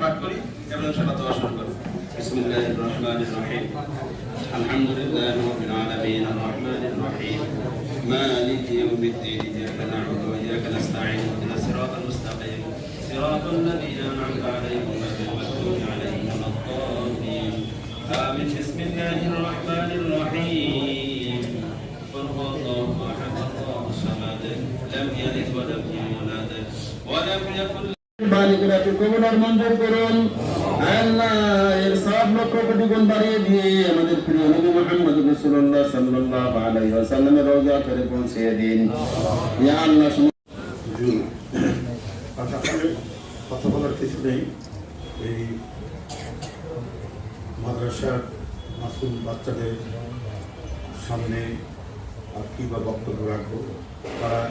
পাঠ করি এবং ইনশাআল্লাহ দোয়া শুরু করব। বিসমিল্লাহির রহমানির রহিম। আলহামদুলিল্লাহি রাব্বিল আলামিন আর রহমানির রহিম মালিকি ইয়াউমিদ্দিন ইyyaka na'budu wa iyyaka nasta'in ihdinas siratal mustaqim siratal ladzina an'amta 'alaihim ghayril maghdubi 'alaihim waladdallin. Amin. Bismillahir rahmanir rahim. Qul huwallahu ahad Allahus samad lam yalid wa lam yulad wa lam yakul বালিকাকে কবুল আর মঞ্জুর করুন। আল্লাহ এর সব লক্ষ কোটি গুণ বাড়িয়ে দিয়ে আমাদের প্রিয় নবী মুহাম্মদ রাসূলুল্লাহ সাল্লাল্লাহু আলাইহি ওয়াসাল্লামের রওজা করে পৌঁছে দিন। ইয়া আল্লাহ কথা বলার কিছু নেই। এই মাদ্রাসার মাসুম বাচ্চাদের সামনে আর কি বা বক্তব্য রাখবো। তারা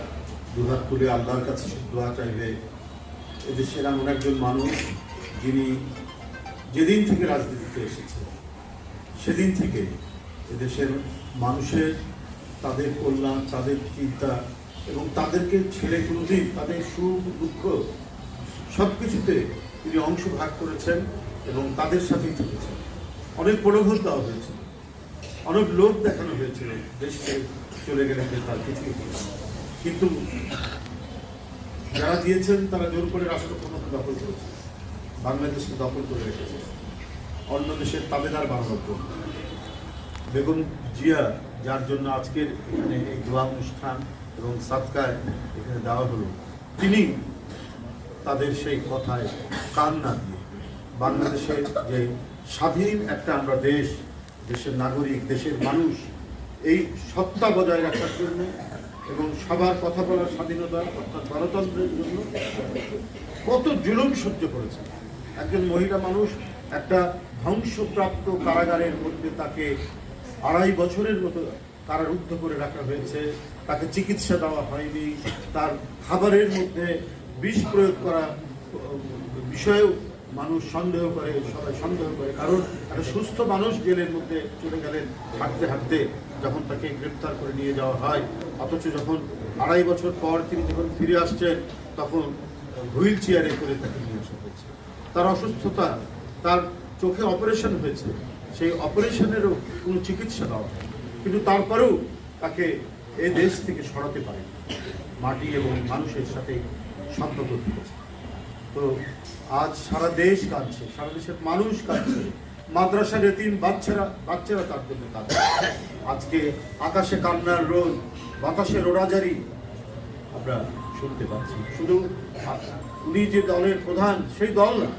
দুহাত তুলে আল্লাহর কাছে দোয়া চাইবে। এদেশের এমন একজন মানুষ যিনি যেদিন থেকে রাজনীতিতে এসেছে সেদিন থেকে এদেশের মানুষের তাদের কল্যাণ, তাদের চিন্তা এবং তাদেরকে ছেড়ে কোনোদিন তাদের সুখ দুঃখ সব কিছুতে তিনি অংশ ভাগ করেছেন এবং তাদের সাথেই চলেছেন। অনেক প্রলোভন দেওয়া হয়েছিল, অনেক লোভ দেখানো হয়েছিল দেশকে চলে গেলে তার কিছুই কিন্তু যারা দিয়েছেন তারা জোর করে রাষ্ট্র ক্ষমতা দখল করেছে, বাংলাদেশকে দখল করে রেখেছে অন্য দেশের তাবেদার বানানোর জন্য। বেগম জিয়া, যার জন্য আজকের এখানে এই দোয়া অনুষ্ঠান এবং সাদকায় এখানে দেওয়া হলো, তিনি তাদের সেই কথায় কান না দিয়ে বাংলাদেশের যে স্বাধীন একটা আমরা দেশ, দেশের নাগরিক, দেশের মানুষ, এই সত্তা বজায় রাখার জন্য এবং সবার কথা বলার স্বাধীনতা অর্থাৎ গণতন্ত্রের জন্য কত জুলুম সহ্য করেছে। একজন মহিলা মানুষ একটা ধ্বংসপ্রাপ্ত কারাগারের মধ্যে তাকে 2.5 বছরের মতো কারারুদ্ধ করে রাখা হয়েছে, তাকে চিকিৎসা দেওয়া হয়নি, তার খাবারের মধ্যে বিষ প্রয়োগ করা বিষয়েও মানুষ সন্দেহ করে, সবাই সন্দেহ করে। কারণ একটা সুস্থ মানুষ জেলের মধ্যে চলে গেলেন হাঁটতে হাঁটতে, যখন তাকে গ্রেপ্তার করে নিয়ে যাওয়া হয়, অথচ যখন 2.5 বছর পর তিনি যখন ফিরে আসছেন তখন হুইল চেয়ারে করে তাকে নিয়ে আসা হয়েছে। তার অসুস্থতা, তার চোখে অপারেশন হয়েছে, সেই অপারেশনেরও কোনো চিকিৎসা দেওয়া হয়, কিন্তু তারপরেও তাকে এ দেশ থেকে সরাতে পারে মাটি এবং মানুষের সাথে সম্পর্ক দিয়েছে। তো আজ সারা দেশ কাঁদছে, সারা দেশের মানুষ কাঁদছে, মাদ্রাসার এতিম বাচ্চারা তার জন্য কাঁদছে। আজকে আকাশে কান্নার রোদ, বাতাসে রোড়াজারি আমরা শুনতে পাচ্ছি। শুধু উনি যে দলের প্রধান সেই দল না,